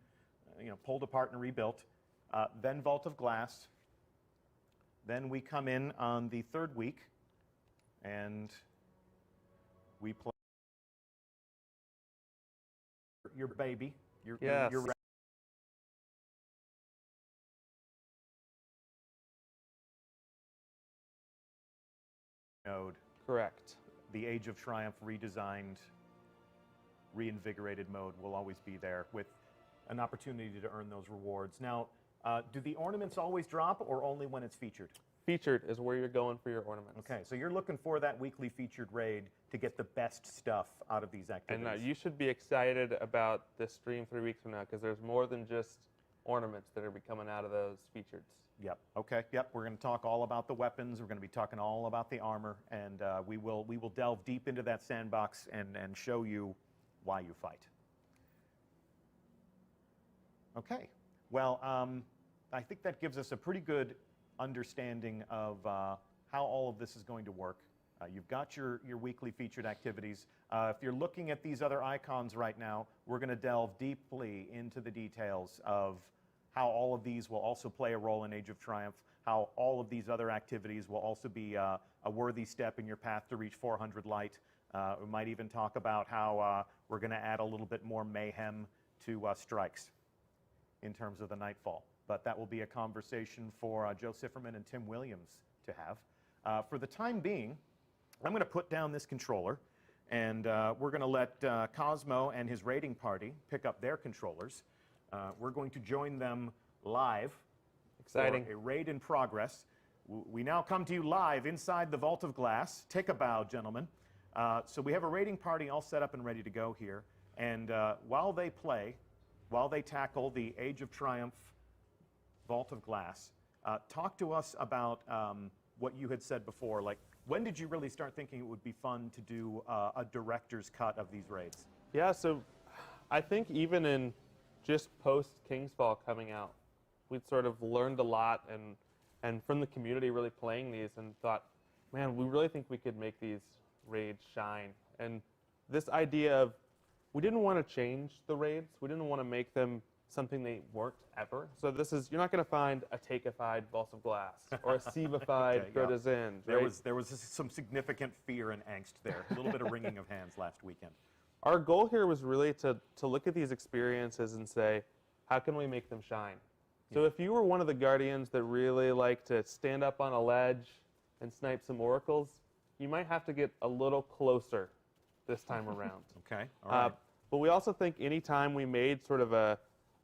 pulled apart and rebuilt. Then Vault of Glass. Then we come in on the 3rd week, and we play your baby.
Yes.
Your node.
Correct.
The Age of Triumph redesigned, reinvigorated mode will always be there with an opportunity to earn those rewards. Now, do the ornaments always drop or only when it's featured?
Featured is where you're going for your ornaments.
Okay, so you're looking for that weekly featured raid to get the best stuff out of these activities.
And you should be excited about this stream 3 weeks from now, because there's more than just ornaments that are coming out of those features.
Yep. Okay. Yep. We're going to talk all about the weapons. We're going to be talking all about the armor, and we will delve deep into that sandbox and show you why you fight. Okay. Well, I think that gives us a pretty good understanding of how all of this is going to work. You've got your weekly featured activities. If you're looking at these other icons right now, we're going to delve deeply into the details of how all of these will also play a role in Age of Triumph, how all of these other activities will also be a worthy step in your path to reach 400 light. We might even talk about how we're going to add a little bit more mayhem to strikes in terms of the Nightfall. But that will be a conversation for Joe Sifferman and Tim Williams to have. For the time being, I'm going to put down this controller, and we're going to let Cosmo and his raiding party pick up their controllers. We're going to join them live.
Exciting.
For a raid in progress. We now come to you live inside the Vault of Glass. Take a bow, gentlemen. So we have a raiding party all set up and ready to go here. And while they play, while they tackle the Age of Triumph Vault of Glass, talk to us about what you had said before. Like, when did you really start thinking it would be fun to do a director's cut of these raids?
Yeah, so I think even in just post King's Fall coming out, we'd sort of learned a lot and from the community really playing these, and thought, man, we really think we could make these raids shine. And this idea of, we didn't want to change the raids. We didn't want to make them something they weren't ever. So this is, you're not going to find a Takeified Vault of Glass or a Sivified Crota's End.
There was some significant fear and angst there. A little bit of wringing of hands last weekend.
Our goal here was really to look at these experiences and say, how can we make them shine? So if you were one of the Guardians that really like to stand up on a ledge and snipe some oracles, you might have to get a little closer this time around.
Okay, all right.
But we also think any time we made sort of a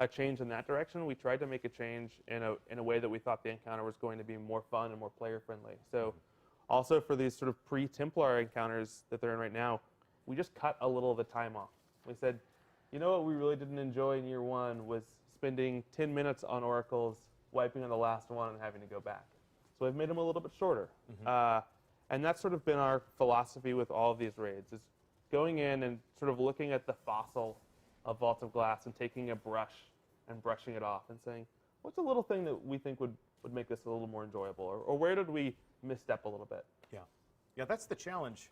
change in that direction, we tried to make a change in a way that we thought the encounter was going to be more fun and more player-friendly. So also for these sort of pre-Templar encounters that they're in right now, we just cut a little of the time off. We said, you know what we really didn't enjoy in year 1 was spending 10 minutes on oracles, wiping on the last one, and having to go back. So we've made them a little bit shorter. And that's sort of been our philosophy with all of these raids, is going in and sort of looking at the fossil of Vault of Glass and taking a brush and brushing it off and saying, what's a little thing that we think would make this a little more enjoyable? Or where did we misstep a little bit?
Yeah. Yeah, that's the challenge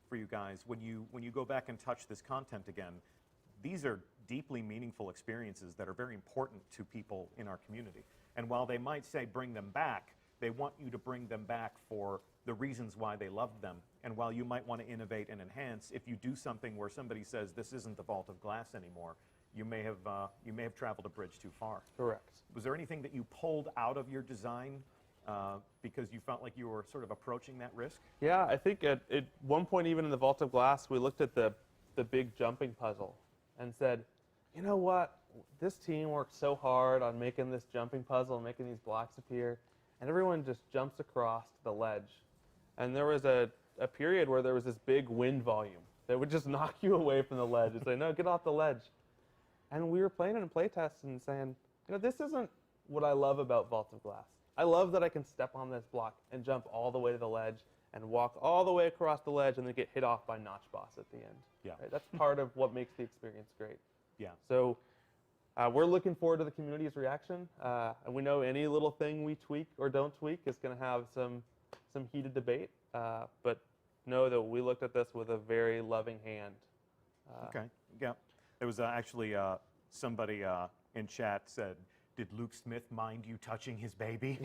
for you guys when you go back and touch this content again. These are deeply meaningful experiences that are very important to people in our community. And while they might say bring them back, they want you to bring them back for the reasons why they loved them. And while you might want to innovate and enhance, if you do something where somebody says this isn't the Vault of Glass anymore, you may have traveled a bridge too far.
Correct.
Was there anything that you pulled out of your design because you felt like you were sort of approaching that risk?
Yeah, I think at one point, even in the Vault of Glass, we looked at the big jumping puzzle and said, you know what? This team worked so hard on making this jumping puzzle, making these blocks appear, and everyone just jumps across the ledge. And there was a period where there was this big wind volume that would just knock you away from the ledge and say, no, get off the ledge. And we were playing it in playtests and saying, you know, this isn't what I love about Vault of Glass. I love that I can step on this block and jump all the way to the ledge and walk all the way across the ledge and then get hit off by Notch Boss at the end.
Yeah.
Right? That's part of what makes the experience great.
Yeah.
So we're looking forward to the community's reaction. And we know any little thing we tweak or don't tweak is going to have some heated debate. But know that we looked at this with a very loving hand.
Okay. Yeah. There was actually somebody in chat said, did Luke Smith mind you touching his baby?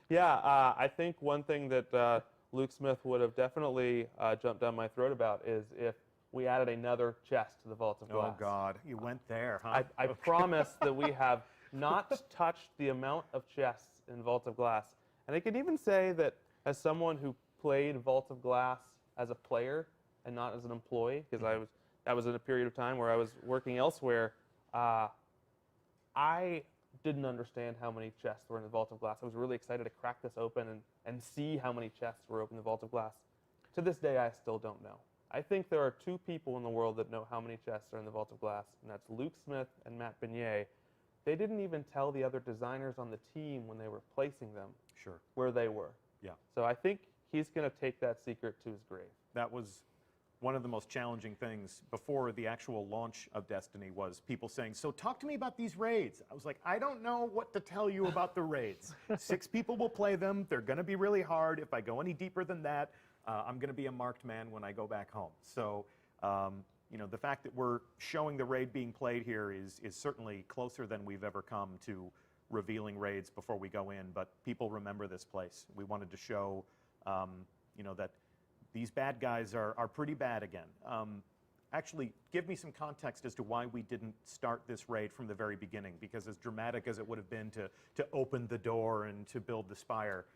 Yeah, I think one thing that Luke Smith would have definitely jumped down my throat about is if we added another chest to the Vault of Glass.
Oh, God. You went there, huh?
I promise that we have not touched the amount of chests in Vault of Glass. And I can even say that as someone who played Vault of Glass as a player and not as an employee, because that was in a period of time where I was working elsewhere, I didn't understand how many chests were in the Vault of Glass. I was really excited to crack this open and see how many chests were open in the Vault of Glass. To this day, I still don't know. I think there are two people in the world that know how many chests are in the Vault of Glass, and that's Luke Smith and Matt Beignet. They didn't even tell the other designers on the team when they were placing them where they were.
Yeah.
So I think he's going to take that secret to his grave.
That was one of the most challenging things before the actual launch of Destiny was people saying, so talk to me about these raids. I was like, I don't know what to tell you about the raids. 6 people will play them. They're going to be really hard. If I go any deeper than that, I'm going to be a marked man when I go back home. So, you know, the fact that we're showing the raid being played here is certainly closer than we've ever come to revealing raids before we go in. But people remember this place. We wanted to show, you know, that these bad guys are pretty bad again. Actually, give me some context as to why we didn't start this raid from the very beginning, because as dramatic as it would have been to open the door and to build the spire,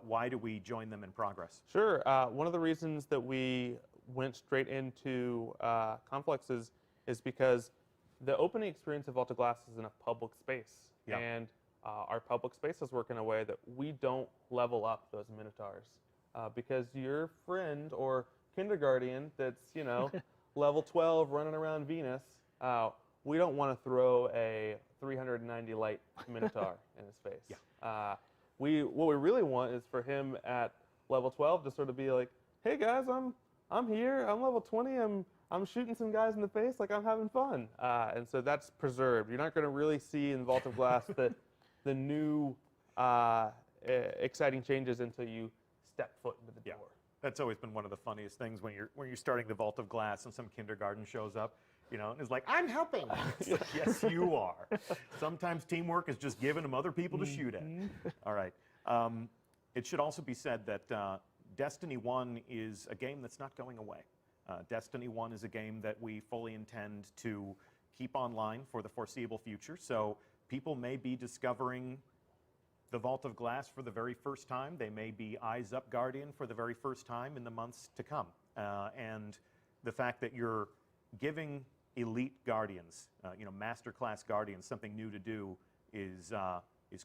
why do we join them in progress?
Sure. One of the reasons that we went straight into Conflicts is because the opening experience of Vault of Glass is in a public space.
Yeah.
And our public spaces work in a way that we don't level up those Minotaurs. Because your friend or kindergarten that's, you know, level 12 running around Venus, we don't want to throw a 390 light Minotaur in his face.
Yeah.
What we really want is for him at level 12 to sort of be like, hey guys, I'm here, I'm level 20, I'm shooting some guys in the face, like I'm having fun. And so that's preserved. You're not going to really see in Vault of Glass the new exciting changes until you step foot into the door.
That's always been one of the funniest things when you're starting the Vault of Glass and some kindergarten shows up, you know, and is like, I'm helping. It's like, yes, you are. Sometimes teamwork is just giving them other people to shoot at. All right. It should also be said that Destiny 1 is a game that's not going away. Destiny 1 is a game that we fully intend to keep online for the foreseeable future. So people may be discovering the Vault of Glass for the very first time. They may be Eyes Up Guardian for the very first time in the months to come. And the fact that you're giving elite Guardians, you know, masterclass Guardians, something new to do is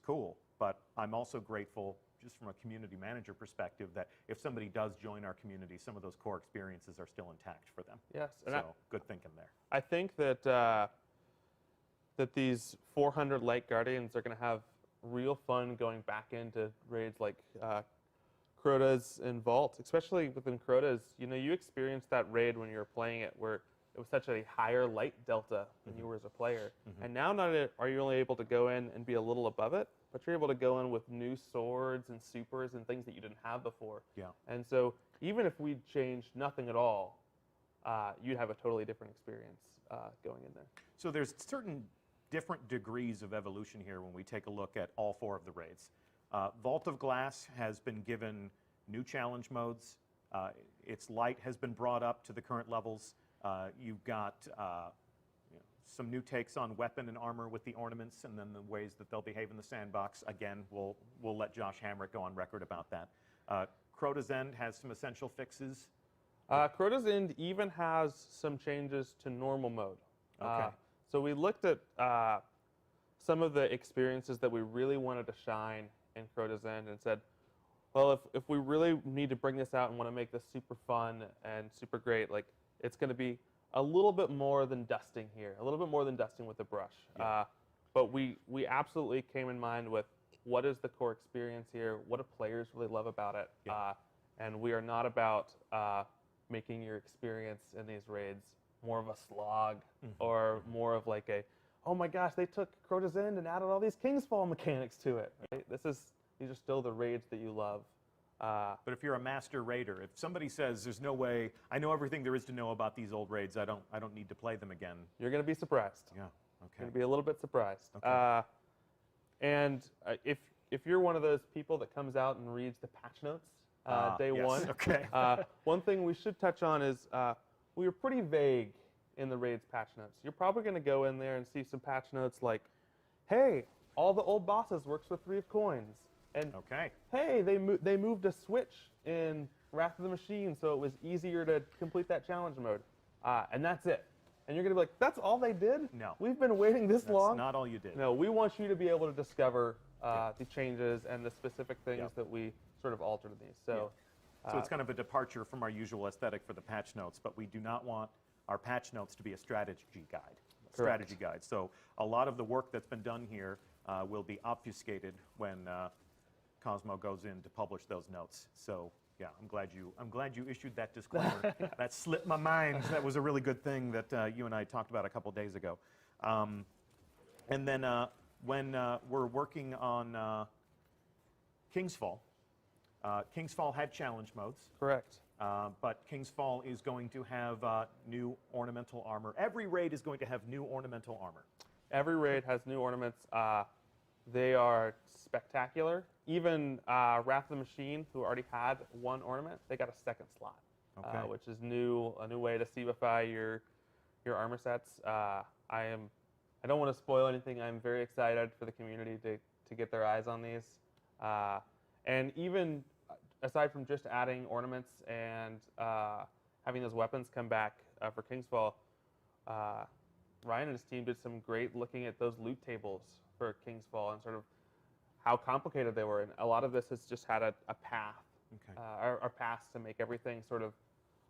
cool. But I'm also grateful, just from a community manager perspective, that if somebody does join our community, some of those core experiences are still intact for them.
Yes. And
so good thinking there.
I think that that these 400 light Guardians are going to have real fun going back into raids like Crota's and Vault, especially within Crota's. You know, you experienced that raid when you were playing it where it was such a higher light delta than you were as a player. And now not are you only able to go in and be a little above it, but you're able to go in with new swords and supers and things that you didn't have before.
Yeah.
And so even if we changed nothing at all, you'd have a totally different experience going in there.
So there's certain different degrees of evolution here when we take a look at all 4 of the raids. Vault of Glass has been given new challenge modes. Its light has been brought up to the current levels. You've got some new takes on weapon and armor with the ornaments, and then the ways that they'll behave in the sandbox. Again, we'll let Josh Hamrick go on record about that. Crota's End has some essential fixes.
Crota's End even has some changes to normal mode.
Okay.
So we looked at some of the experiences that we really wanted to shine in Crota's End and said, well, if we really need to bring this out and want to make this super fun and super great, like it's going to be a little bit more than dusting here, a little bit more than dusting with a brush.
Yeah.
But we absolutely came in mind with what is the core experience here, what do players really love about it,
Yeah.
and we are not about making your experience in these raids more of a slog or more of like a, oh my gosh, they took Crota's End and added all these Kingsfall mechanics to it. Right? These are still the raids that you love.
But if you're a master raider, if somebody says there's no way, I know everything there is to know about these old raids, I don't need to play them again.
You're going to be surprised.
Yeah.
You're
Okay.
going to be a little bit surprised.
Okay.
And if you're one of those people that comes out and reads the patch notes day
yes.
one,
Okay.
one thing we should touch on is we were pretty vague in the raids patch notes. You're probably going to go in there and see some patch notes like, hey, all the old bosses works with 3 of coins. And
Okay.
hey, they moved a switch in Wrath of the Machine so it was easier to complete that challenge mode. And that's it. And you're going to be like, that's all they did?
No.
We've been waiting this
That's
long?
not all you did.
No, we want you to be able to discover the changes and the specific things
Yep.
that we sort of altered in these. So,
So it's kind of a departure from our usual aesthetic for the patch notes, but we do not want our patch notes to be a strategy guide.
Correct.
So a lot of the work that's been done here will be obfuscated when Cosmo goes in to publish those notes. So yeah, I'm glad you issued that disclaimer. That slipped my mind. That was a really good thing that you and I talked about a couple days ago. And then when we're working on Kingsfall, Kingsfall had challenge modes.
correct.
But Kingsfall is going to have new ornamental armor. Every raid is going to have new ornamental armor.
Every raid has new ornaments. They are spectacular. Even Wrath of the Machine, who already had 1 ornament, they got a 2nd slot,
Okay.
which is a new way to Sievify your armor sets. I don't want to spoil anything. I'm very excited for the community to get their eyes on these. And even aside from just adding ornaments and having those weapons come back for Kingsfall, Ryan and his team did some great looking at those loot tables for Kingsfall and sort of how complicated they were. And a lot of this has just had a path,
Okay.
our paths to make everything sort of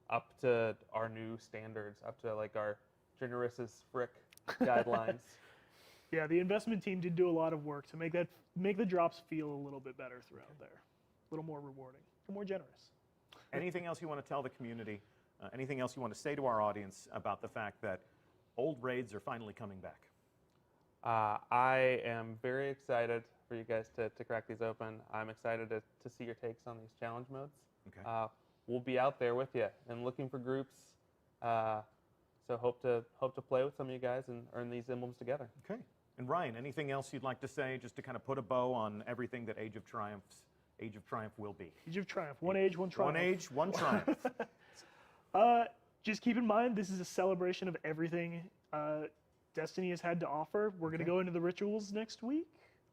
up to our new standards, up to like our generous as frick guidelines.
Yeah, the investment team did do a lot of work to make the drops feel a little bit better throughout there, a little more rewarding, a little more generous.
Anything else you want to tell the community? Anything else you want to say to our audience about the fact that old raids are finally coming back?
I am very excited for you guys to crack these open. I'm excited to see your takes on these challenge modes.
Okay.
We'll be out there with you and looking for groups. So hope to play with some of you guys and earn these emblems together.
Okay. And Ryan, anything else you'd like to say just to kind of put a bow on everything that Age of Triumph will be?
Age of Triumph, one age, one triumph.
One age, one triumph.
Just keep in mind, this is a celebration of everything Destiny has had to offer. We're going to go into the rituals next week,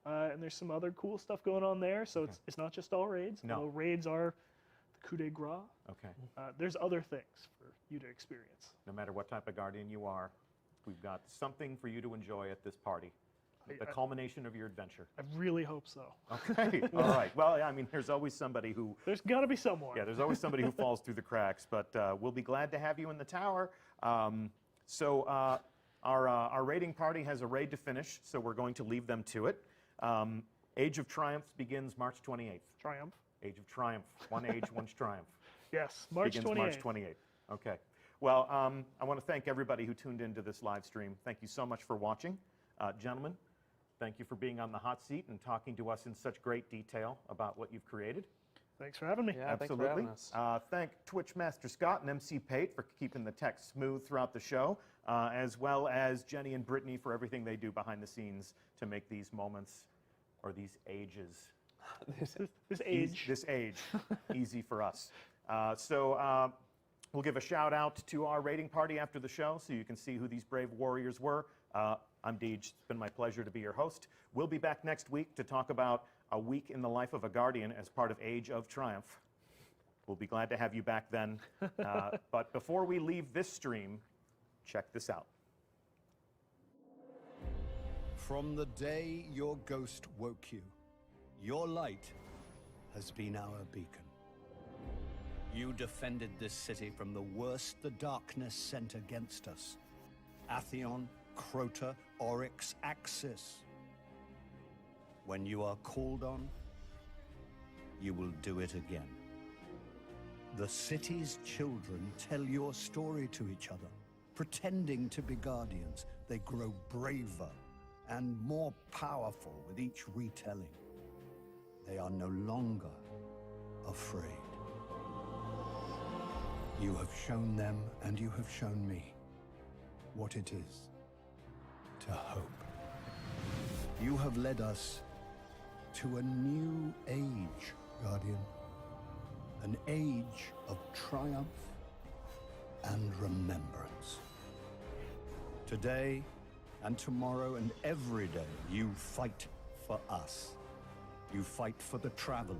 and there's some other cool stuff going on there. So it's not just all raids.
No.
Although raids are the coup de grace.
Okay.
There's other things for you to experience.
No matter what type of guardian you are, we've got something for you to enjoy at this party. The culmination of your adventure.
I really hope so.
Okay. All right. Well, I mean, there's always somebody who.
There's got to be someone.
Yeah, there's always somebody who falls through the cracks, but we'll be glad to have you in the tower. Our raiding party has a raid to finish, so we're going to leave them to it. Age of Triumph begins March 28th.
Triumph.
Age of Triumph. One age, one triumph.
Yes, March 28th.
Begins March 28th. Okay. Well, I want to thank everybody who tuned into this live stream. Thank you so much for watching. Gentlemen, thank you for being on the hot seat and talking to us in such great detail about what you've created.
Thanks for having me.
Yeah,
Absolutely.
thanks for having us.
Thank Twitch Master Scott and MC Pate for keeping the text smooth throughout the show, as well as Jenny and Brittany for everything they do behind the scenes to make these moments, or these ages,
This age.
this age easy for us. We'll give a shout out to our raiding party after the show so you can see who these brave warriors were. I'm Deej. It's been my pleasure to be your host. We'll be back next week to talk about a week in the life of a Guardian as part of Age of Triumph. We'll be glad to have you back then. But before we leave this stream, check this out.
From the day your ghost woke you, your light has been our beacon. You defended this city from the worst the darkness sent against us. Atheon, Crota, Oryx, Axis. When you are called on, you will do it again. The city's children tell your story to each other. Pretending to be guardians, they grow braver and more powerful with each retelling. They are no longer afraid. You have shown them, and you have shown me, what it is to hope. You have led us to a new age, Guardian. An age of triumph and remembrance. Today and tomorrow and every day, you fight for us. You fight for the traveler.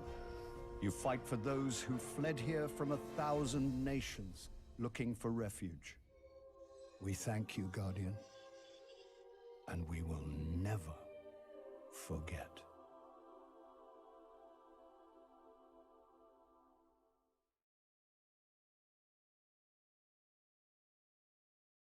You fight for those who fled here from 1,000 nations looking for refuge. We thank you, Guardian, and we will never forget.